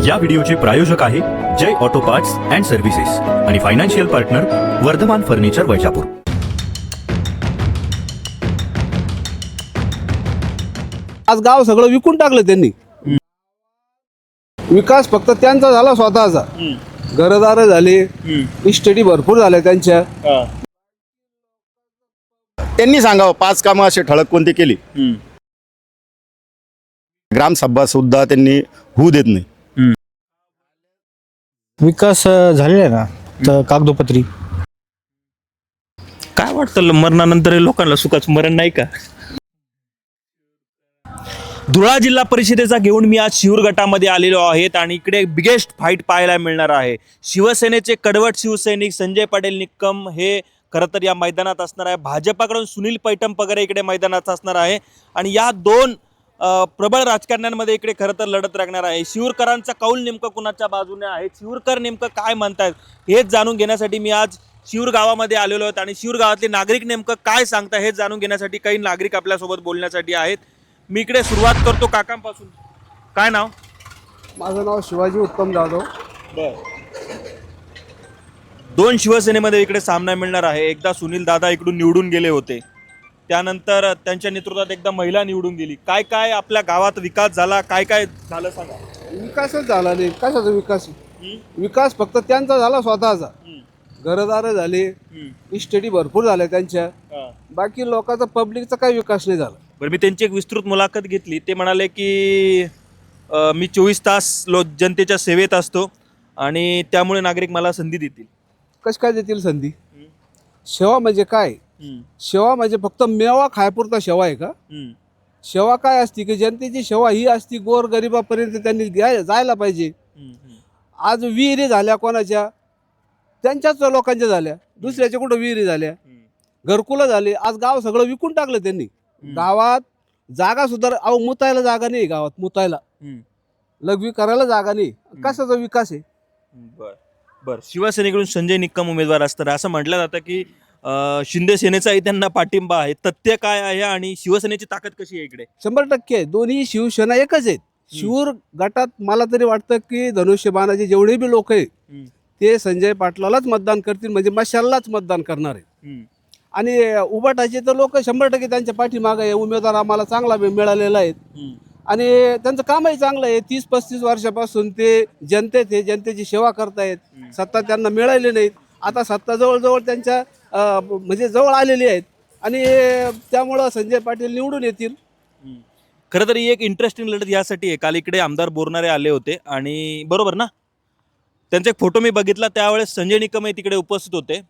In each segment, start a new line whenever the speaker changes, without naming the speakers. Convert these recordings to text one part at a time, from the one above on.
या व्हिडिओचे प्रायोजक आहे Jai auto parts and services आणि financial partner Vardhaman furniture Vaijapur.
आज गाव सगळं विकून टाकलं त्यांनी। विकास फक्त त्यांचा झाला स्वतःचा, घरदार झाले, इस्टेटी भरपूर झाल्या त्यांच्या।
त्यांनी सांगावं 5 कामं असे ठळक कोणती केली। ग्रामसभा सुद्धा त्यांनी होऊ देत नाही।
विकास झालेला आहे ना तर कागदोपत्री।
काय वाटतं मरणानंतर लोकांना सुखाचं मरण नाही का? धुळा जिल्हा परिषदेचा घेऊन मी आज शिरूर गटामध्ये आलेलो आहेत आणि इकडे बिगेस्ट फाईट पाहायला मिळणार आहे। शिवसेनेचे कडवट शिवसैनिक संजय पाटील निकम हे खरं तर या मैदानात असणार आहे। भाजपाकडून सुनील पैठण वगैरे इकडे मैदानात असणार आहे आणि या दोन प्रबळ राजकारण्यांमध्ये इकडे खरं तर लढत लागणार आहे। शिरूरकरांचा कौल नेमकं कुणाच्या बाजूने आहे, शिरूरकर नेमकं काय म्हणतायत हेच जाणून घेण्यासाठी मी आज शिरूर गावामध्ये आलेलो आहेत आणि शिरूर गावातले नागरिक नेमकं काय सांगतात हेच जाणून घेण्यासाठी काही नागरिक आपल्यासोबत बोलण्यासाठी आहेत। मी इकडे सुरुवात करतो काकांपासून। काय नाव?
माझं नाव शिवाजी उत्तम जाधव।
दोन शिवसेनेमध्ये इकडे सामना मिळणार आहे। एकदा सुनील दादा इकडून निवडून गेले होते, त्यानंतर त्यांच्या नेतृत्वात एकदा महिला निवडून गेली। काय काय आपल्या गावात विकास झाला, काय काय झालं सांगा।
विकासच झाला नाही। कशाचा विकास? विकास फक्त त्यांचा झाला स्वतःचा, घरदार झाले, इस्टेटी भरपूर झाल्या त्यांच्या। बाकी लोकांचा पब्लिकचा काही विकास नाही झाला।
बरं, मी त्यांची एक विस्तृत मुलाखत घेतली। ते म्हणाले की मी 24 तास जनतेच्या सेवेत असतो आणि त्यामुळे नागरिक मला संधी देतील।
कशी काय देतील संधी? सेवा म्हणजे काय? सेवा म्हणजे फक्त मेवा खायपुरता सेवा आहे का? सेवा काय असती की जनतेची सेवा ही असती, गोर गरिबापर्यंत त्यांनी जायला पाहिजे। आज विहिरी झाल्या कोणाच्या? त्यांच्याच लोकांच्या झाल्या, दुसऱ्याच्या कुठं विहिरी झाल्या? घरकुलं झाले। आज गाव सगळं विकून टाकलं त्यांनी। गावात जागा सुद्धा, अहो मुतायला जागा नाही गावात, मुतायला लघवी करायला जागा नाही। कशाचा विकास आहे?
बर, शिवसेनेकडून संजय निकम उमेदवार असतात, असं म्हटलं जातं की शिंदे सेनेचाही त्यांना पाठिंबा आहे। तथ्य काय आहे आणि शिवसेनेची ताकद कशी आहे इकडे?
100% आहे। दोन्ही शिवसेना एकच आहेत। शिरूर गटात मला तरी वाटतं की धनुष्यबाणाचे जेवढे बी लोक आहेत ते संजय पाटलालाच मतदान करतील, म्हणजे मशाललाच मतदान करणार आहे। आणि उबाटाचे तर लोक 100% त्यांच्या पाठीमागे आहे। उमेदवार आम्हाला चांगला मिळालेला आहे आणि त्यांचं कामही चांगलं आहे। 30-35 वर्षापासून ते जनतेची सेवा करतायत। सत्ता त्यांना मिळाली नाही, आता सत्ता जवळजवळ त्यांच्या म्हणजे जवळ आलेली आहेत आणि त्यामुळं संजय पाटील निवडून येतील।
खरं तर एक इंटरेस्टिंग लढत यासाठी आहे। काल इकडे आमदार बोरणारे आले होते आणि बरोबर ना, त्यांचा एक फोटो मी बघितला, त्यावेळेस संजय निकमही तिकडे उपस्थित होते।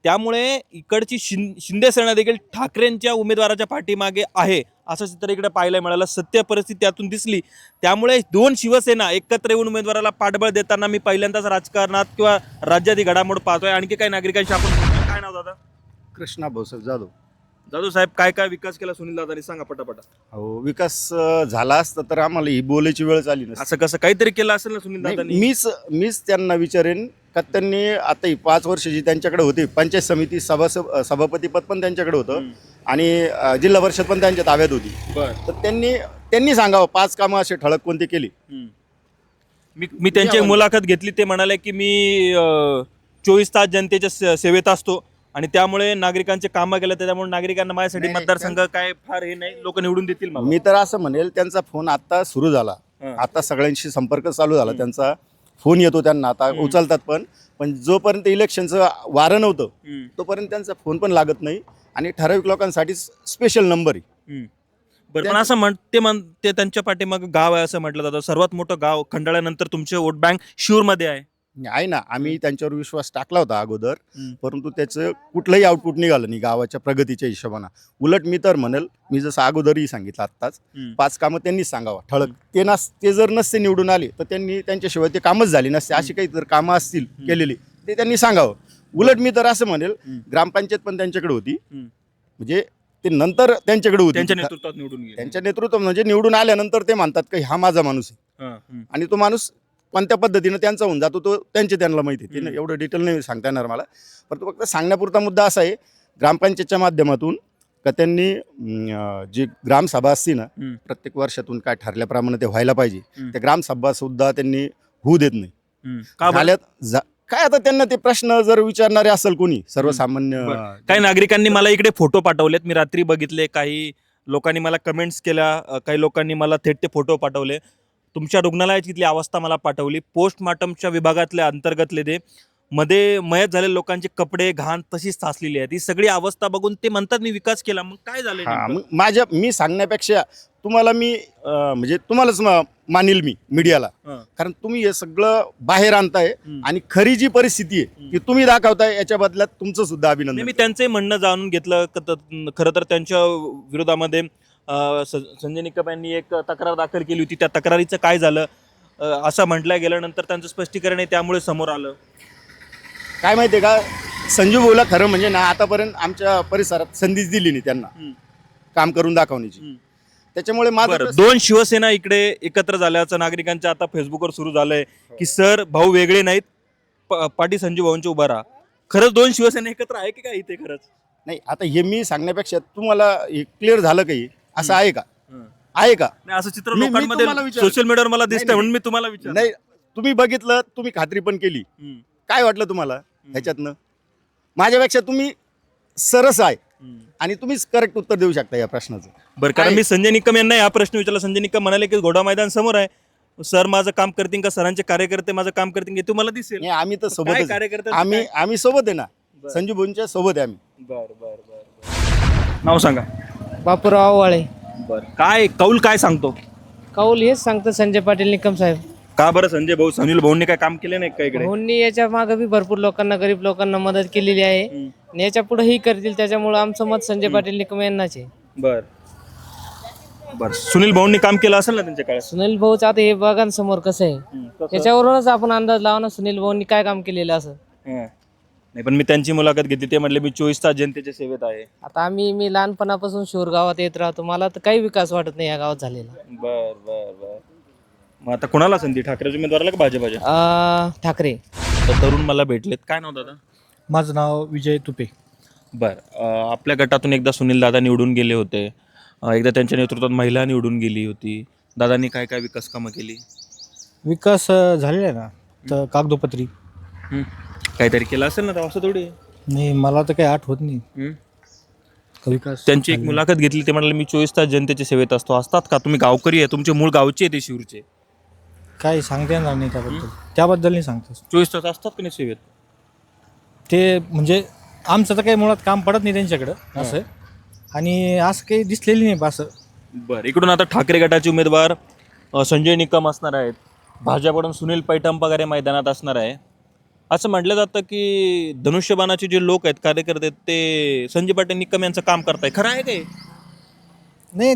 त्यामुळे इकडची शिंदे सेना देखील ठाकरेंच्या उमेदवाराच्या पाठीमागे आहे असं चित्र इकडे पाहायला मिळालं। सत्य परिस्थिती त्यातून दिसली। त्यामुळे दोन शिवसेना एकत्र येऊन उमेदवाराला पाठबळ देताना मी पहिल्यांदाच राजकारणात किंवा राज्यात ही घडामोड पाहतोय। आणखी काही नागरिकांशी आपण, काय नाव दादा?
कृष्णा भाऊसाहेब जाधव।
जाधव साहेब, काय काय विकास केला सुनील दादांनी सांगा पटापटा।
हो, विकास झाला असता तर आम्हाला ही बोलायची वेळ आली नसती।
असं कसं काहीतरी केलं असेल ना सुनील दादांनी?
मीच त्यांना विचारेन का त्यांनी आता ही 5 वर्ष जी त्यांच्याकडे होती, पंचायत समिती सभापती पद पण त्यांच्याकडे होतं आणि जिल्हा परिषद पण त्यांच्या ताब्यात होती। तर त्यांनी सांगावं 5 कामं असे ठळक कोणती केली।
मी त्यांची मुलाखत घेतली। ते म्हणाले की मी 24 तास जनतेच्या सेवेत असतो आणि त्यामुळे नागरिकांचे कामं केलं, त्यामुळे नागरिकांना माझ्यासाठी मतदारसंघ काय फार हे नाही, लोक निवडून देतील मला।
मी तर असं म्हणेल, त्यांचा फोन आता सुरू झाला, आता सगळ्यांशी संपर्क चालू झाला, त्यांचा फोन येतो त्यांना, आता उचलतात पण जोपर्यंत इलेक्शनचं वारं नव्हतं तोपर्यंत त्यांचा फोन पण लागत नाही आणि ठराविक लोकांसाठी स्पेशल नंबर आहे।
बरं, पण असं ते त्यांच्या पाठीमागे गाव आहे असं म्हटलं जातं, सर्वात मोठं गाव खंडाळ्यानंतर तुमचे वोट बँक शिरूरमध्ये आहे
ना। आम्ही त्यांच्यावर विश्वास टाकला होता अगोदर, परंतु त्याचं कुठलंही आउटपुट निघालं नाही गावाच्या प्रगतीच्या हिशोबानं। उलट मी तर म्हणेल, मी जसं अगोदरही सांगितलं आत्ताच, 5 कामं त्यांनीच सांगावं ठळक। ते जर नसते निवडून आले तर त्यांच्याशिवाय ते कामच झाली नसते। अशी काही जर कामं असतील केलेली ते त्यांनी सांगावं। उलट मी तर असं म्हणेल, ग्रामपंचायत पण त्यांच्याकडे होती, म्हणजे ते नंतर त्यांच्याकडे होती,
त्यांच्या नेतृत्वात निवडून गेले।
त्यांच्या नेतृत्व म्हणजे निवडून आल्यानंतर ते म्हणतात की हा माझा माणूस आहे आणि तो माणूस कोणत्या पद्धतीनं त्यांचा होऊन जातो तो त्यांना माहिती आहे। एवढं डिटेल नाही सांगता येणार मला, परंतु फक्त सांगण्यापुरता मुद्दा असा आहे ग्रामपंचायतच्या माध्यमातून का त्यांनी जी ग्रामसभा असते ना, प्रत्येक वर्षातून काय ठरल्याप्रमाणे ते व्हायला पाहिजे, त्या ग्रामसभा सुद्धा त्यांनी होऊ देत नाही.
का बरं?
काय आता त्यांना ते प्रश्न जर विचारणारे असेल कोणी सर्वसामान्य
काही नागरिकांनी मला इकडे फोटो पाठवलेत, मी रात्री बघितले. काही लोकांनी मला कमेंट्स केल्या, काही लोकांनी मला थेट ते फोटो पाठवले. तुमच्या रुग्णालयाची इथली अवस्था मला पाठवली. पोस्टमार्टमच्या विभागातले अंतर्गतले ते मध्ये मयत झालेल्या लोकांचे कपडे घाण तशीच साचलेली आहे. ही सगळी अवस्था बघून ते म्हणतात मी विकास केला. मग काय झालं
हा, मग मी सांगण्यापेक्षा तुम्हाला मी म्हणजे तुम्हालाच मानील मी मीडियाला, कारण तुम्ही हे सगळं बाहेर आणताय आणि खरी जी परिस्थिती आहे ती तुम्ही दाखवताय, याच्या बदल्यात तुमचं सुद्धा अभिनंदन.
मी त्यांचंही म्हणणं जाणून घेतलं. खरं तर त्यांच्या विरोधामध्ये संजय निकम यांनी एक तक्रार दाखल केली होती. त्या तक्रारीचं काय झालं असं म्हटलं गेल्यानंतर त्यांचं स्पष्टीकरण आहे, त्यामुळे समोर आलं.
काय माहितीये का, संजू भाऊला खरं म्हणजे ना आतापर्यंत आमच्या परिसरात संधीच दिली नाही त्यांना काम करून दाखवण्याची. त्याच्यामुळे
बरं, दोन शिवसेना इकडे एकत्र झाल्याचं नागरिकांच्या आता फेसबुकवर सुरू झालंय की सर भाऊ वेगळे नाहीत, पाठी संजू भाऊंचे उभा राहा. खरंच दोन शिवसेना एकत्र आहे की काय इथे खरंच?
नाही, आता हे मी सांगण्यापेक्षा तुम्हाला हे क्लिअर झालं काही असं आहे का? आहे का?
नाही, असं चित्र
मी तुम्हाला
लोकांमध्ये
विचारलं.
सोशल मीडियावर मला दिसतंय म्हणून मी तुम्हाला विचार.
नाही, तुम्ही बघितलं, तुम्ही खात्री पण केली. काय वाटलं तुम्हाला ह्याच्यातनं? माझ्यापेक्षा तुम्ही सरस आहे आणि तुम्हीच करेक्ट उत्तर देऊ शकता या प्रश्नाचं.
बरं, कारण मी संजय निकम यांना हा प्रश्न विचारला. संजय निकम म्हणाले की घोडा मैदान समोर आहे, सर माझं काम करतील का, सरांचे कार्यकर्ते माझं काम करतील, हे तुम्हाला दिसेल.
नाही, आम्ही तर
काय
सोबतच
कार्यकर्ते
आम्ही सोबत आहे ना, संजू भाऊंच्या सोबत आहे आम्ही.
बर नाव सांगा.
बापूराव वाळे.
बरं, काय कौल काय सांगतो?
कौल हेच सांगतं संजय पाटील निकम साहेब.
का बरं संजय भाऊ, सुनील भाऊंनी काय काम केले नाही का इकडे?
भाऊंनी याच्या मागे बी भरपूर लोकांना, गरीब लोकांना मदत केलेली आहे आणि याच्या पुढेही करतील. त्याच्यामुळे आमचं मत संजय पाटील निकम यांनाच आहे.
बर बर, सुनील भाऊंनी काम केलं असेल ना त्यांच्या काळात?
सुनील भाऊच आता हे बघा ना समोर कसं आहे, याच्यावरूनच आपण अंदाज लावणार सुनील भाऊंनी काय काम केलेलं असं.
नाही, पण मी त्यांची मुलाखत घेतली, ते म्हटले मी 24 तास जनतेच्या सेवेत आहे.
आता मी लहानपणापासून शोर गावात येत राहतो, मला तर काही विकास वाटत नाही या गावात झालेला.
बर बर बर, मग आता कोणाला संधी, ठाकरेच्या उमेदवाराला का भाजपाच्या?
ठाकरे.
तर तरुण मला भेटलेत. काय नाव दादा?
माझं नाव विजय तुपे.
बर, आपल्या गटातून एकदा सुनील दादा निवडून गेले होते, एकदा त्यांच्या नेतृत्वात महिला निवडून गेली होती. दादांनी काय काय विकास कामं केली?
विकास झालेला आहे ना, तर कागदोपत्री.
काहीतरी केलं असेल ना, तर असं थोडी.
नाही, मला तर काही आठवत नाही विकास.
त्यांची एक मुलाखत घेतली, ते म्हणाले मी 24 तास जनतेच्या सेवेत असतो. असतात का? तुम्ही गावकरी आहे, तुमचे मूळ गावचे आहे ते शिवरचे.
काही सांगता येणार नाही त्याबद्दल नाही सांगतो.
24 तास असतात की नाही सेवेत?
ते म्हणजे आमचं तर काही मुळात काम पडत नाही त्यांच्याकडं असं, आणि असं काही दिसलेलं नाही असं.
बरं, इकडून आता ठाकरे गटाचे उमेदवार संजय निकम असणार आहेत, भाजपकडून सुनील पैठणपगारे मैदानात असणार आहे. असं म्हटलं जातं की धनुष्यबाणाचे जे लोक आहेत, कार्यकर्ते, ते संजय पाटील निकम यांचं काम करताय. खरं आहे काय?
नाही,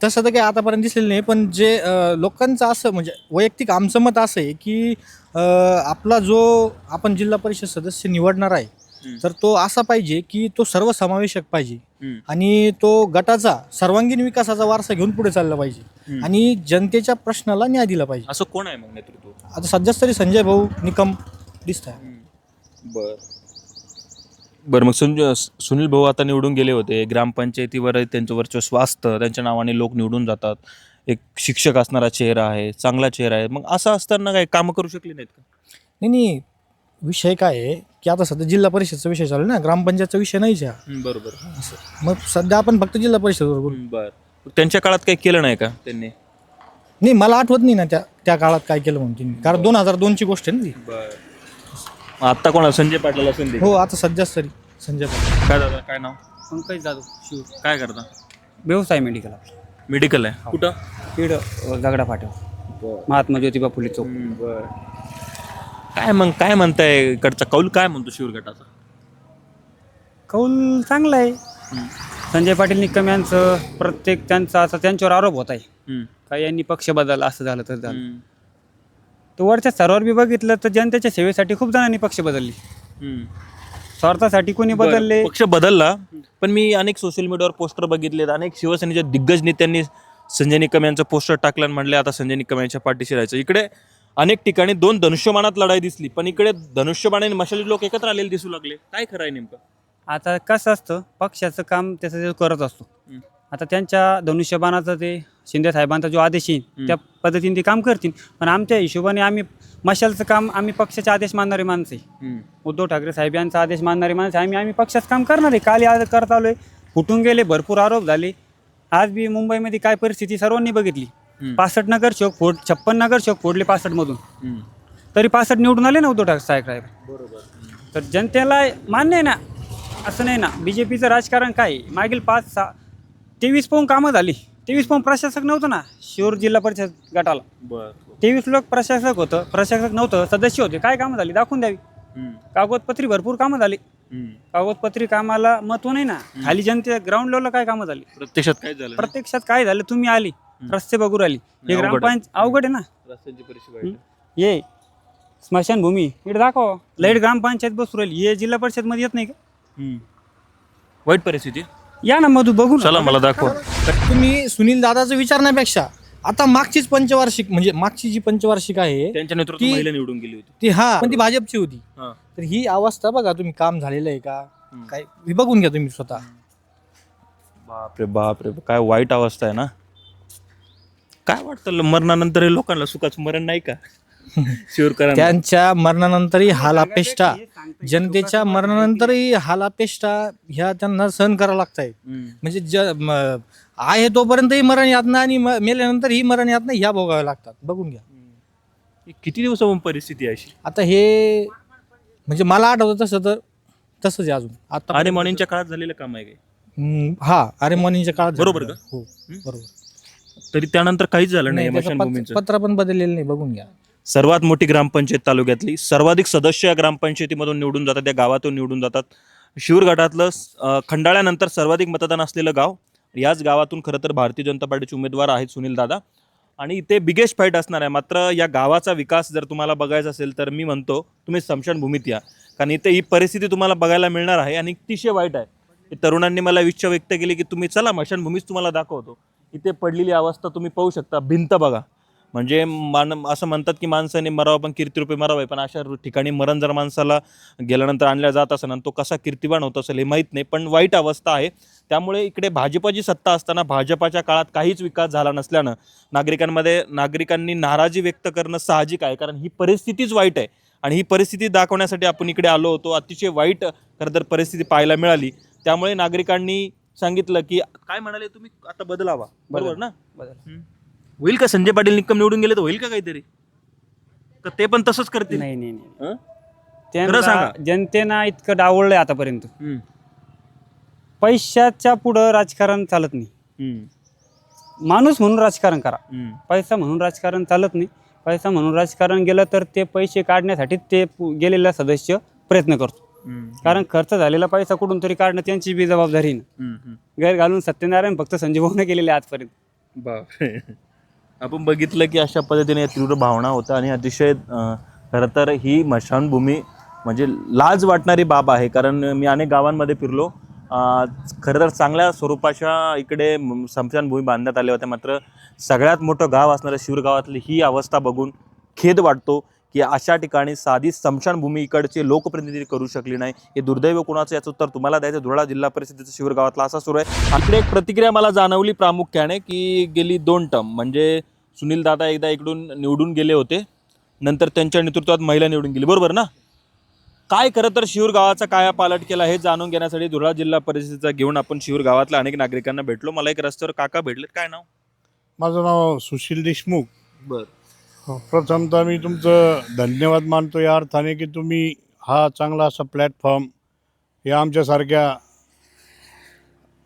तसं तर काही आतापर्यंत दिसलेलं नाही, पण जे लोकांचं असं म्हणजे वैयक्तिक आमचं मत असं आहे की आपला जो आपण जिल्हा परिषद सदस्य निवडणार आहे, तर तो असा पाहिजे की तो सर्वसमावेशक पाहिजे आणि तो गटाचा सर्वांगीण विकासाचा वारसा घेऊन पुढे चालला पाहिजे आणि जनतेच्या प्रश्नाला न्याय दिला पाहिजे.
असं कोण आहे मग नेतृत्व?
आता सध्याच तरी संजय भाऊ निकम दिसत आहे.
बरं, मग सुनील भाऊ आता निवडून गेले होते, ग्रामपंचायतीवर त्यांचं वर्चस्व असतं, त्यांच्या नावाने लोक निवडून जातात, एक शिक्षक असणारा चेहरा आहे, चांगला चेहरा आहे. मग असं असताना काय कामं करू शकली नाहीत का?
नाही, विषय काय आहे की आता सध्या जिल्हा परिषदचा विषय चालू आहे ना, ग्रामपंचायतचा विषय नाहीच आहे.
बरोबर.
असं मग सध्या आपण फक्त जिल्हा परिषदवर बोलू.
बरं, त्यांच्या काळात काही केलं नाही का त्यांनी?
नाही, मला आठवत नाही ना त्या काळात काय केलं म्हणून त्यांनी, कारण 2002ची गोष्ट आहे ना ती.
बरं, आता कोणा संजय पाटलाला संधी?
हो, आता सध्याच तरी संजय पाटील.
काय दादा, काय नाव?
पंकज जाधव शिव.
काय करता?
व्यवसाय मेडिकल
मेडिकल आहे. कुठं?
पीड दगडा फाट्यावर, महात्मा ज्योतिबा फुले चौक.
काय मग काय म्हणताय इकडचा कौल काय म्हणतो शिवर गटाचा?
कौल चांगला आहे. संजय पाटील निकम यांचं प्रत्येक त्यांचा असा त्यांच्यावर आरोप होत आहे का यांनी पक्ष बदलला, असं झालं तर झालं. तर वरच्या स्तरावर बी बघितलं तर जनतेच्या सेवेसाठी खूप जणांनी पक्ष बदलली, स्वार्थासाठी कोणी बदलले.
पक्ष बदलला, पण मी अनेक सोशल मीडियावर पोस्टर बघितलेत, अनेक शिवसेनेच्या दिग्गज नेत्यांनी संजय निकम यांचं पोस्टर टाकलं आणि म्हणले आता संजय निकम यांच्या पाठीशी राहायचं. इकडे अनेक ठिकाणी दोन धनुष्यबाणात लढाई दिसली, पण इकडे धनुष्यबाण आणि मशाली लोक एकत्र आलेले दिसू लागले. काय खरं आहे नेमकं?
आता कसं असतं, पक्षाचं काम त्याचं ते करत असतो. आता त्यांच्या धनुष्यबाणाचा ते शिंदे साहेबांचा जो आदेश येईल त्या पद्धतीने ते काम करतील, पण आमच्या हिशोबाने आम्ही मशालचं काम आम्ही पक्षाचे आदेश मानणारे माणसं आहे. उद्धव ठाकरे साहेब यांचा आदेश मानणारे माणसं आहे. आम्ही पक्षाचं काम करणार आहे. काल आज करत आलोय, फुटून गेले, भरपूर आरोप झाले. आज बी मुंबईमध्ये काय परिस्थिती सर्वांनी बघितली. 65 नगरसेवक 56 नगरसेवक फोडले 65 मधून, तरी 65 निवडून आले ना उद्धव ठाकरे साहेब. तर जनतेला मान्य आहे ना, असं नाही ना. बीजेपीचं राजकारण काय आहे? मागील 23 पाऊन कामं झाली. 23 पाऊन प्रशासक नव्हतं ना शिरूर जिल्हा परिषद गटाला. 23 लोक प्रशासक होतं, प्रशासक नव्हतं, सदस्य होते. काय कामं झाली दाखवून द्यावी. कागदपत्री भरपूर कामं झाली. कागदपत्री कामाला महत्व नाही ना. खाली जनते ग्राउंड लेवलला काय कामं झाली, प्रत्यक्षात काय झालं. तुम्ही आली रस्ते बघू राहिली, हे ग्रामपंचायत अवघड आहे ना. ये स्मशानभूमी इकडे दाखव, लाईट ग्रामपंचायत बसू राहिली, हे जिल्हा परिषद मध्ये येत नाही का?
वाईट परिस्थिती.
या ना मधू बघू ना.
चला मला दाखवा.
तुम्ही सुनील दादाचं विचारण्यापेक्षा आता मागचीच पंचवार्षिक, म्हणजे मागची जी पंचवार्षिक आहे
त्यांच्या नेतृत्वात
ती-
महिला निवडून गेली होती.
ती पण ती भाजपची होती.
हा.
तर ही अवस्था बघा तुम्ही, काम झालेलं आहे का काय हे बघून घ्या तुम्ही स्वतः.
बापरे बापरे, काय वाईट अवस्था आहे ना. काय वाटतं मरणानंतर हे लोकांना सुखाचं मरण नाही का? शिवरकरांना
त्यांच्या मरणानंतरही हालापेष्टा, जनतेच्या मरणानंतरही हालापेष्टा ह्या त्यांना सहन करावं लागत आहे. म्हणजे आहे तोपर्यंतही मरण यातना आणि मेल्यानंतर ही मरण यातना ह्या भोगाव्या लागतात. बघून घ्या.
किती दिवसापासून परिस्थिती आहे अशी?
आता हे म्हणजे मला आठवतं तसं तर तसंच आहे अजून. आता
आणि मॉर्निंगच्या काळात झालेलं काम आहे काय?
हा अरे मॉर्निंगच्या काळात
बरोबर
झालं.
का?
हो बरोबर.
तरी त्यानंतर काहीच झालं नाही.
नाही, त्याचं
स्मशानभूमीचं
पत्र पण बदललेलं नाही. बघून घ्या.
सर्वात मोठी ग्रामपंचायत तालुक्यातली, सर्वाधिक सदस्य या ग्रामपंचायतीमधून निवडून जातात, त्या गावातून निवडून जातात. शिरूर गटातलं खंडाळ्यानंतर सर्वाधिक मतदान असलेलं गाव. याच गावातून खरं तर भारतीय जनता पार्टीचे उमेदवार आहेत सुनील दादा, आणि इथे बिगेस्ट फाईट असणार आहे. मात्र या गावाचा विकास जर तुम्हाला बघायचा असेल तर मी म्हणतो तुम्ही स्मशानभूमीत या, कारण इथे ही परिस्थिती तुम्हाला बघायला मिळणार आहे आणि अतिशय वाईट आहे. तरुणांनी मला इच्छा व्यक्त केली की तुम्ही चला स्मशानभूमीच तुम्हाला दाखवतो. इथे पडलेली अवस्था तुम्ही पाहू शकता. भिंत बघा, म्हणजे असं म्हणतात की माणसाने मरावं पण कीर्तिरूपे मरावं, पण अशा ठिकाणी मरण जर माणसाला गेल्यानंतर आणल्या जात असेल आणि तो कसा कीर्तिवान होत असेल हे माहीत नाही, पण वाईट अवस्था आहे. त्यामुळे इकडे भाजपाची सत्ता असताना भाजपाच्या काळात काहीच विकास झाला नसल्यानं नागरिकांनी नाराजी व्यक्त करणं साहजिक आहे, कारण ही परिस्थितीच वाईट आहे. आणि ही परिस्थिती दाखवण्यासाठी आपण इकडे आलो होतो. अतिशय वाईट खरं तर परिस्थिती पाहायला मिळाली. त्यामुळे नागरिकांनी सांगितलं की काय म्हणाले तुम्ही, आता बदलावा. बरोबर ना? होईल का? संजय पाटील निकम निवडून गेले तर होईल का काहीतरी? तर ते पण तसंच करतील?
नाही नाही नाही.
खरं सांगा.
त्यांना जनतेनं इतकं डावललंय आतापर्यंत. पैशाच्या पुढं राजकारण चालत नाही. माणूस म्हणून राजकारण करा. पैसा म्हणून राजकारण चालत नाही. पैसा म्हणून राजकारण गेलं तर ते पैसे काढण्यासाठी ते गेलेला सदस्य प्रयत्न करतो. कारण खर्च झालेला पैसा कुठून तरी काढणं त्यांची बी जबाबदारी नाही. गैर घालून सत्यनारायण फक्त संजय भाऊने केलेले आजपर्यंत.
बापरे. आपण बघितलं की अशा पद्धतीने तीव्र भावना होत्या आणि अतिशय खरं तर ही स्मशानभूमी म्हणजे लाज वाटणारी बाब आहे. कारण मी अनेक गावांमध्ये फिरलो. खरं तर चांगल्या स्वरूपाच्या इकडे स्मशानभूमी बांधण्यात आल्या होत्या. मात्र सगळ्यात मोठं गाव असणाऱ्या शिरूर गावातली ही अवस्था बघून खेद वाटतो की अशा ठिकाणी साधी स्मशानभूमी इकडचे लोकप्रतिनिधी करू शकली नाही. हे दुर्दैव कोणाचं, याचं उत्तर तुम्हाला द्यायचं. धुळा जिल्हा परिषदेचं शिरूर गावातला असा सुरू आहे. आणखी एक प्रतिक्रिया मला जाणवली प्रामुख्याने की गेली 2 टर्म म्हणजे सुनील दादा एकदा इकडून निवडून गेले होते, नंतर त्यांच्या नेतृत्वात महिला निवडून गेली. बरोबर ना? काय खरं तर शिरूर गावाचा कायापालट केला हे जाणून घेण्यासाठी धुळा जिल्हा परिषदेचा घेऊन आपण शिरूर गावातल्या अनेक नागरिकांना भेटलो. मला एक रस्त्यावर काका भेटलेत. काय नाव?
माझं नाव सुशील देशमुख.
बरं.
प्रथमतः मी तुमचं धन्यवाद मानतो या अर्थाने की तुम्ही हा चांगला असा प्लॅटफॉर्म या आमच्यासारख्या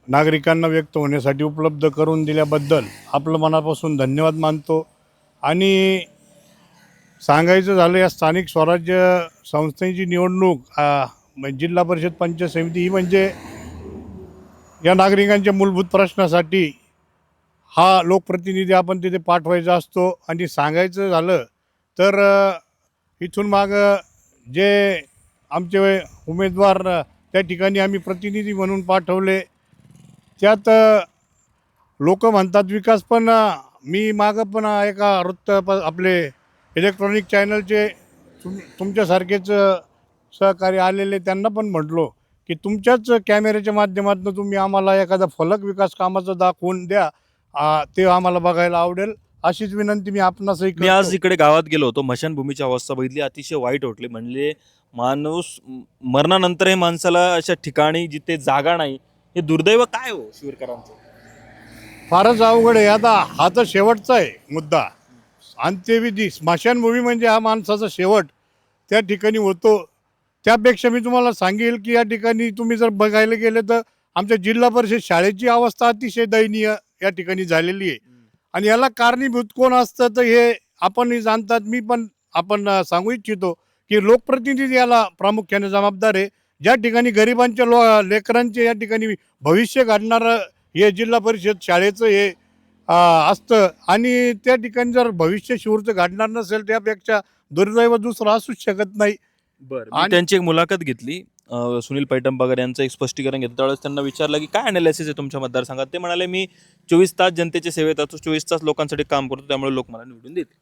नागरिकांना व्यक्त होण्यासाठी उपलब्ध करून दिल्याबद्दल आपलं मनापासून धन्यवाद मानतो. आणि सांगायचं झालं, या स्थानिक स्वराज्य संस्थेची निवडणूक जिल्हा परिषद पंचायत समिती ही म्हणजे या नागरिकांच्या मूलभूत प्रश्नासाठी हा लोकप्रतिनिधी आपण तिथे पाठवायचा असतो. आणि सांगायचं झालं तर इथून मागं जे आमचे उमेदवार त्या ठिकाणी आम्ही प्रतिनिधी म्हणून पाठवले, त्यात लोक म्हणतात विकास, पण मी मागं पण एका आपले इलेक्ट्रॉनिक चॅनलचे तुमच्यासारखेच सहकारी आलेले त्यांना पण म्हटलो की तुमच्याच कॅमेऱ्याच्या माध्यमातून तुम्ही आम्हाला एखादा फलक विकास कामाचं दाखवून द्या, ते आम्हाला बघायला आवडेल अशीच विनंती मी आपणासही
मी आज
करतो.
इकडे गावात गेलो होतो, स्मशानभूमीची अवस्था बघितली, अतिशय वाईट वाटली. म्हणजे माणूस मरणानंतरही माणसाला अशा ठिकाणी जिथे जागा नाही, हे दुर्दैव काय हो शिवरकरांचं.
फारच अवघड आहे. आता हा तर शेवटचा आहे मुद्दा. अंत्यविधी स्मशानभूमी म्हणजे हा माणसाचा शेवट त्या ठिकाणी होतो. त्यापेक्षा मी तुम्हाला सांगेल की या ठिकाणी तुम्ही जर बघायला गेले तर आमच्या जिल्हा परिषद शाळेची अवस्था अतिशय दयनीय या ठिकाणी झालेली आहे. आणि याला कारणीभूत कोण असतं तर हे आपणही जाणतात. मी पण आपण सांगू इच्छितो की लोकप्रतिनिधी याला प्रामुख्याने जबाबदार आहे. ज्या ठिकाणी गरिबांच्या लेकरांचे या ठिकाणी भविष्य घडणारं हे जिल्हा परिषद शाळेचं हे असतं आणि त्या ठिकाणी जर भविष्य शिवरचं घडणार नसेल त्यापेक्षा दुर्दैव दुसरं असूच शकत नाही.
बरं,
आणि-
त्यांची एक मुलाखत घेतली. सुनील पैठणबगर यांचं एक स्पष्टीकरण घेतलं. त्यावेळेस त्यांना विचारलं की काय अनालिसिस आहे तुमच्या मतदारसंघात. ते म्हणाले मी 24 तास जनतेच्या सेवेत असतो, 24 तास लोकांसाठी काम करतो, त्यामुळे लोक मला निवडून देतील.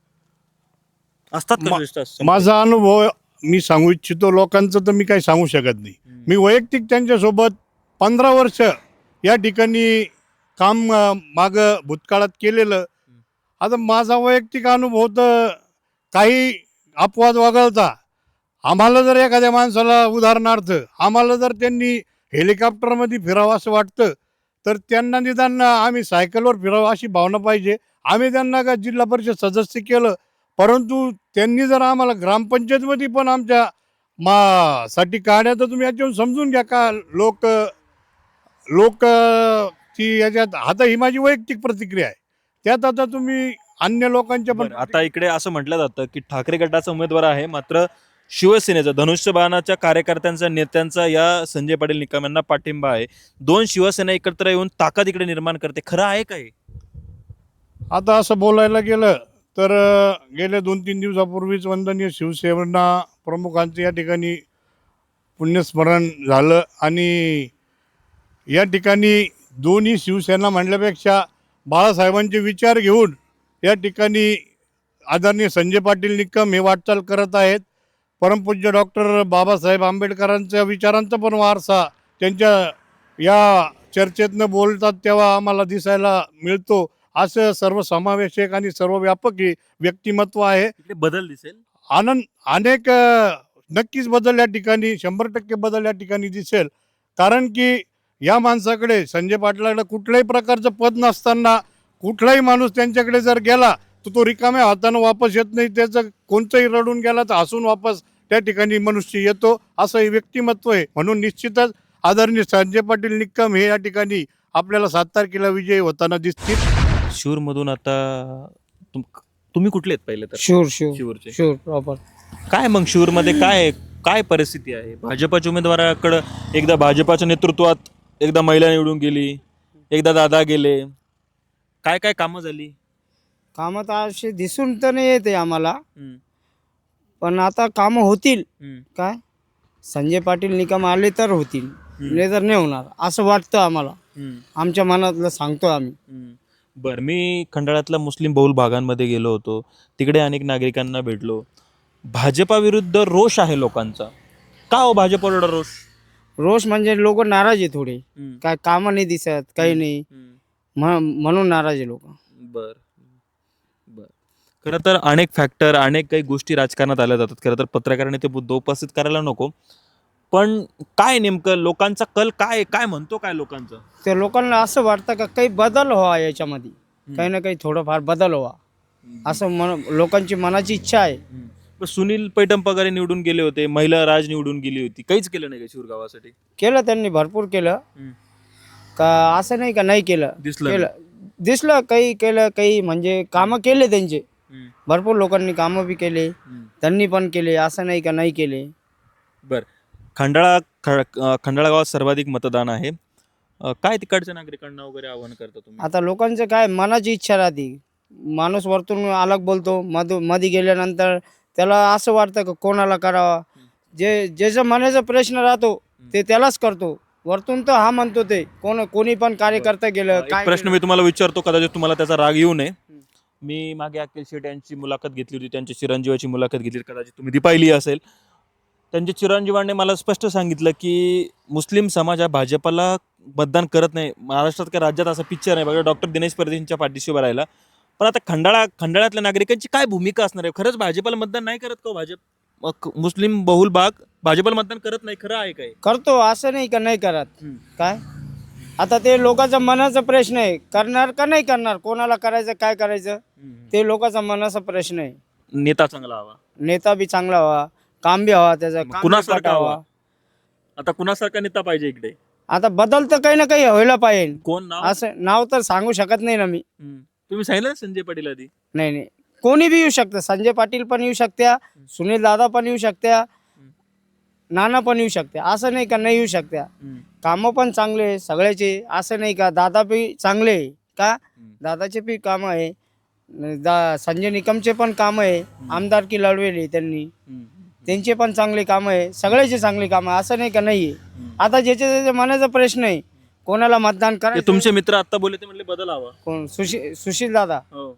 असतात का 24 तास?
माझा अनुभव मी सांगू इच्छितो. लोकांचं तर मी काही सांगू शकत नाही. मी वैयक्तिक त्यांच्यासोबत 15 वर्ष या ठिकाणी काम मागं भूतकाळात केलेलं. आता माझा वैयक्तिक अनुभव तर काही अपवाद वगळता आम्हाला जर एखाद्या माणसाला उदाहरणार्थ आम्हाला जर त्यांनी हेलिकॉप्टरमध्ये फिरावं असं वाटतं तर त्यांना निदान आम्ही सायकलवर फिरावं अशी भावना पाहिजे. आम्ही त्यांना का जिल्हा परिषद सदस्य केलं, परंतु त्यांनी जर आम्हाला ग्रामपंचायतमध्ये पण आमच्या साठी काढ्या तर तुम्ही याच्यावरून समजून घ्या का लोक ती याच्यात. आता ही माझी वैयक्तिक प्रतिक्रिया आहे. त्यात आता तुम्ही अन्य लोकांच्या पण
बरं, आता इकडे असं म्हटलं जातं की ठाकरे गटाचा उमेदवार आहे, मात्र शिवसेनेचा धनुष्यबाणाच्या कार्यकर्त्यांचा नेत्यांचा या संजय पाटील निकम यांना पाठिंबा आहे. 2 शिवसेना एकत्र येऊन ताकद इकडे निर्माण करते. खरं आहे का हे?
आता असं बोलायला गेलं तर गेल्या 2-3 दिवसापूर्वीच वंदनीय शिवसेना प्रमुखांचं या ठिकाणी पुण्यस्मरण झालं आणि या ठिकाणी दोन्ही शिवसेना म्हणल्यापेक्षा बाळासाहेबांचे विचार घेऊन या ठिकाणी आदरणीय संजय पाटील निकम हे वाटचाल करत आहेत. परमपूज्य डॉक्टर बाबासाहेब आंबेडकरांच्या विचारांचा पण वारसा त्यांच्या या चर्चेतनं बोलतात तेव्हा आम्हाला दिसायला मिळतो. असं सर्वसमावेशक आणि सर्वव्यापक हे व्यक्तिमत्व आहे.
इकडे बदल दिसेल.
अनेक नक्कीच बदल या ठिकाणी 100% बदल या ठिकाणी दिसेल. कारण की या माणसाकडे संजय पाटलाकडे कुठल्याही प्रकारचं पद नसताना कुठलाही माणूस त्यांच्याकडे जर गेला तर तो रिकाम्या हातानं वापस येत नाही. त्याचं कोणतंही रडून गेला तर हसून वापस त्या ठिकाणी मनुष्य येतो. असं हे व्यक्तिमत्व आहे. म्हणून निश्चितच आदरणीय संजय पाटील निकम हे या ठिकाणी आपल्याला 7 तारखेला विजयी होताना दिसतील.
शिवरमधून आता तुम्ही कुठले आहेत पहिले तर? शिवरचे.
Sure proper.
काय मग शिवरमध्ये काय परिस्थिती आहे? भाजपाच्या उमेदवाराकडं एकदा भाजपाच्या नेतृत्वात एकदा महिला निवडून गेली, एकदा दादा गेले. काय काय कामं झाली?
कामं तर असे दिसून तर नाही येते आम्हाला, पण आता कामं होतील. काय संजय पाटील निकम आले तर होतील, नाही तर नाही होणार असं वाटतं आम्हाला. आमच्या मनातलं सांगतो आम्ही.
बरं, मी खंडाळ्यातल्या मुस्लिम बहुल भागांमध्ये गेलो होतो. तिकडे अनेक नागरिकांना भेटलो. भाजपाविरुद्ध रोष आहे लोकांचा. का हो भाजपवर एवढा रोष?
रोष म्हणजे लोक नाराज आहे थोडे. काय कामं नाही दिसत, काही नाही, म्हणून नाराज आहे लोक.
बर बर. खरं तर अनेक फॅक्टर, अनेक काही गोष्टी राजकारणात आल्या जातात. खरं तर पत्रकारांनी ते मुद्दा उपस्थित करायला नको. पण काय नेमकं लोकांचा कल काय म्हणतो काय लोकांचं?
ते लोकांना असं वाटतं का काही बदल व्हावा याच्यामध्ये, काही ना काही थोडंफार बदल व्हावा असं लोकांची मनाची इच्छा आहे.
पण सुनील पैठणबगर निवडून गेले होते, महिला राज निवडून गेली होती, काहीच केलं नाही का शिवगावासाठी?
केलं त्यांनी, भरपूर केलं. का असं नाही का नाही केलं, दिसलं काही केलं, काही म्हणजे कामं केले त्यांचे. भरपूर लोकांनी कामं बी केले, त्यांनी पण केले, असं नाही का नाही केले.
बर, खंडाळा गावात सर्वाधिक मतदान आहे. काय तिकडच्या नागरिकांना वगैरे आवाहन करता तुम्ही?
आता लोकांचं काय मनाची इच्छा राहते. माणूस वरतून अलग बोलतो, मध्ये गेल्यानंतर त्याला असं वाटतं का कोणाला करावा. ज्याचा मनाचा प्रश्न राहतो ते त्यालाच करतो. वरतून तर हा म्हणतो ते कोणी पण कार्यकर्ता गेलं.
एक प्रश्न मी तुम्हाला विचारतो, कदाचित तुम्हाला त्याचा राग येऊ नये. मी मागे अखिल शेट यांची मुलाखत घेतली होती, त्यांच्या चिरंजीवाची मुलाखत घेतली, कदाचित तुम्ही ती पाहिली असेल. त्यांच्या चिरंजीवाने मला स्पष्ट सांगितलं की मुस्लिम समाज हा भाजपला मतदान करत नाही. महाराष्ट्रात काय राज्यात असा पिक्चर आहे बघा, डॉक्टर दिनेश परदेशींच्या पाठीशी उभा राहिला. पण आता खंडाळ्यातल्या नागरिकांची काय भूमिका असणार आहे? खरंच भाजपला मतदान नाही करत का भाजप? मुस्लिम बहुल भाग भाजपला मतदान करत नाही, खरं आहे काय?
करतो, असं नाही का नाही करत.
हम्म.
काय आता ते लोकांचा मनाचा प्रश्न आहे, करणार का नाही करणार, कोणाला करायचं काय करायचं ते लोकांचा मनाचा प्रश्न आहे.
नेता चांगला हवा.
नेता बी चांगला हवा, काम बी हवा, त्याचा काम बी
कुणासारखा
पटावा.
हवा? आता कुणासारखा नेता पाहिजे इकडे?
आता बदल तर काही ना काही व्हायला पाहिजे.
कोण नाव?
असं नाव तर सांगू शकत नाही ना मी.
तुम्ही सांगितलं ना संजय पाटील आधी.
नाही नाही, कोणी बी येऊ शकतं. संजय पाटील पण येऊ शकत्या, सुनील दादा पण येऊ शकत्या, नाना पण येऊ शकते. असं नाही का नाही येऊ शकत्या. कामं पण चांगले आहे सगळ्याचे. असं नाही का दादा बी चांगले आहे का, दादाचे बी कामं आहे, संजय निकमचे पण कामं आहे, आमदारकी लढवेली त्यांनी, त्यांचे पण चांगले कामं आहे, सगळ्याचे चांगले कामं. असं नाही का नाही आहे. आता ज्याच्या त्याच्या मनाचा प्रश्न आहे, कोणाला मतदान
ते
करायचं.
तुमचे मित्र आता बोलले ते म्हणले बदल हवा.
कोण सुशील दादा,
हो,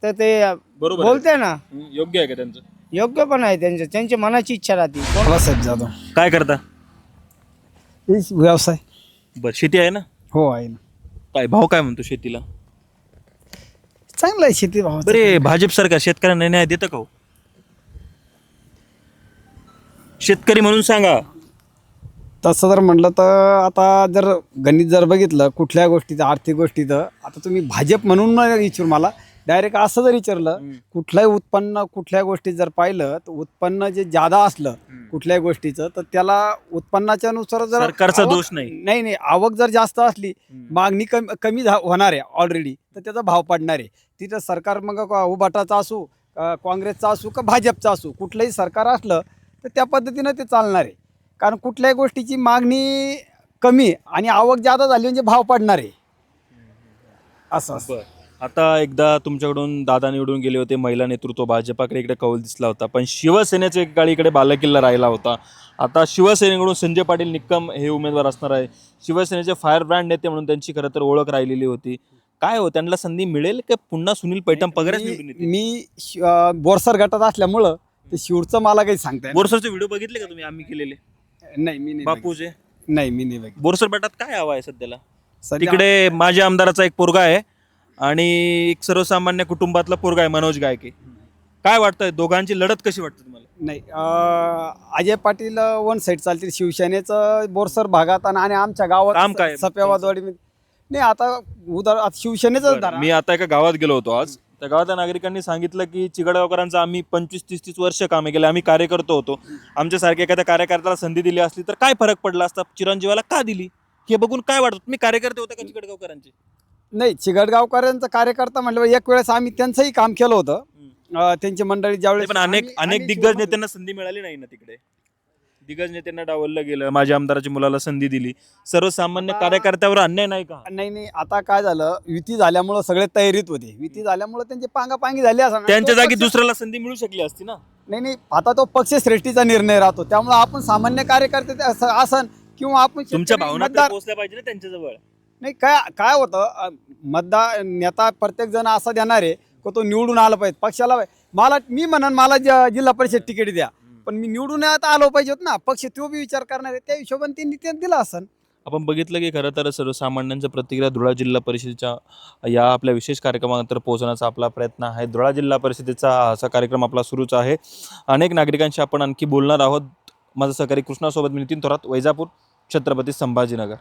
तर ते
बरोबर आहे.
बोलते ना,
योग्य आहे का त्यांचं?
योग्य पण आहे त्यांचं, त्यांची मनाची इच्छा राहते.
बाबासाहेब जाधव.
काय करता?
व्यवसाय.
बर, शेती आहे ना?
हो आहे ना.
काय भाव काय म्हणतो शेतीला?
चांगलं आहे शेती भाव.
बरे, भाजप सरकार शेतकऱ्यांना न्याय देतं का हो? शेतकरी म्हणून सांगा.
तसं जर म्हटलं तर आता जर गणित जर बघितलं कुठल्या गोष्टीचं, आर्थिक गोष्टीचं, आता तुम्ही भाजप म्हणून नाही विचारू मला, डायरेक्ट असं जर विचारलं, कुठल्याही उत्पन्न कुठल्या गोष्टीत जर पाहिलं तर उत्पन्न जे जादा असलं कुठल्याही गोष्टीचं तर त्याला उत्पन्नाच्या नुसार जर
सरकारचा
आवक-
दोष नाही.
नाही, आवक जर जास्त असली, मागणी कमी होणार आहे ऑलरेडी, तर त्याचा भाव पडणार आहे. तिथं सरकार मग उभाटाचा असू, काँग्रेसचा असू का भाजपचा असू, कुठलंही सरकार असलं तर त्या पद्धतीनं ते चालणार आहे. कारण कुठल्याही गोष्टीची मागणी कमी आणि आवक जादा झाली म्हणजे भाव पडणार आहे. असं असं.
आता एकदा तुमच्याकडून दादा निवडून गेले होते, महिला नेतृत्व भाजपाकडे इकडे कौल दिसला होता, पण शिवसेनेचे एकेकाळी इकडे बालेकिल्ला राहिला होता. आता शिवसेनेकडून संजय पाटील निक्कम हे उमेदवार असणार आहे. शिवसेनेचे फायर ब्रँड नेते म्हणून त्यांची खरं तर ओळख राहिलेली होती. काय हो, त्यांना संधी मिळेल की पुन्हा सुनील पैठण पगारच निवडून येतील?
मी बोरसर गटात असल्यामुळं ते शिवचं मला काही सांगता येणार
बोरसरचे व्हिडिओ बघितले का तुम्ही आम्ही केलेले
नाही. मी नाही
बापूचे?
नाही, मी नाही बघितलं.
बोरसर गटात काय हवा आहे सध्याला?
सध्या-
तिकडे माझ्या आमदाराचा एक पोरगा आहे आणि एक सर्वसामान्य कुटुंबातला पोरगा आहे मनोज गायके. काय वाटतंय, दोघांची लढत कशी वाटते तुम्हाला?
नाही, अजय पाटील वन साईड चालतील शिवसेनेचं बोरसर भागात आणि आमच्या
काम
गावात
काय?
सप्यावादवाडी नाही. आता आता शिवसेनेच धरा.
मी आता एका गावात गेलो होतो आज. त्या गावातल्या नागरिकांनी सांगितलं की चिगडगावकरांचं आम्ही 25-30 वर्ष कामे केले, आम्ही कार्यकर्ते होतो, आमच्यासारख्या एखाद्या कार्यकर्त्याला संधी दिली असली तर काय फरक पडला असता, चिरंजीवाला का दिली हे बघून काय वाटतं? तुम्ही कार्यकर्ते होता का चिगडगावकरांचे?
नाही, चिगडगावकरांचा कार्यकर्ता म्हटलं एक वेळेस आम्ही त्यांचंही काम केलं होतं. त्यांची मंडळी ज्यावेळेस
पण अनेक दिग्गज नेत्यांना संधी मिळाली नाही ना तिकडे. दिग्गज नेत्यांना डावललं गेलं, माझ्या आमदाराच्या मुलाला संधी दिली. सर्वसामान्य कार्यकर्त्यावर अन्याय नाही का?
नाही, आता काय झालं, युती झाल्यामुळं सगळे तयारीत होते. युती झाल्यामुळं त्यांची पांगापांगी झाली असं.
त्यांच्या जागी दुसऱ्याला संधी मिळू शकली असती ना.
नाही, आता तो पक्षश्रेष्ठीचा निर्णय राहतो. त्यामुळे आपण सामान्य कार्यकर्ते असन किंवा आपण
तुमच्या
शेतकरी
भावना तर
मतदार-
पोहोचल्या पाहिजे ना त्यांच्याजवळ.
नाही, काय होतं, मतदार नेता प्रत्येक जण असा देणार आहे की तो निवडून आला पाहिजे पक्षाला. मी म्हणन मला जिल्हा परिषद तिकीट द्या, पण मी निवडून आलो पाहिजेत ना. पक्ष तो बी विचार करणार आहे, त्या हिशोबाने त्यांनी ते दिला असन.
आपण बघितलं की खरं तर सर्वसामान्यांच्या प्रतिक्रिया धुळा जिल्हा परिषदेच्या या आपल्या विशेष कार्यक्रमानंतर पोहोचण्याचा आपला प्रयत्न आहे. धुळा जिल्हा परिषदेचा असा कार्यक्रम आपला सुरूच आहे. अनेक नागरिकांशी आपण आणखी बोलणार आहोत. माझं सहकारी कृष्णासोबत मी नितीन थोरात, वैजापूर, छत्रपती संभाजीनगर.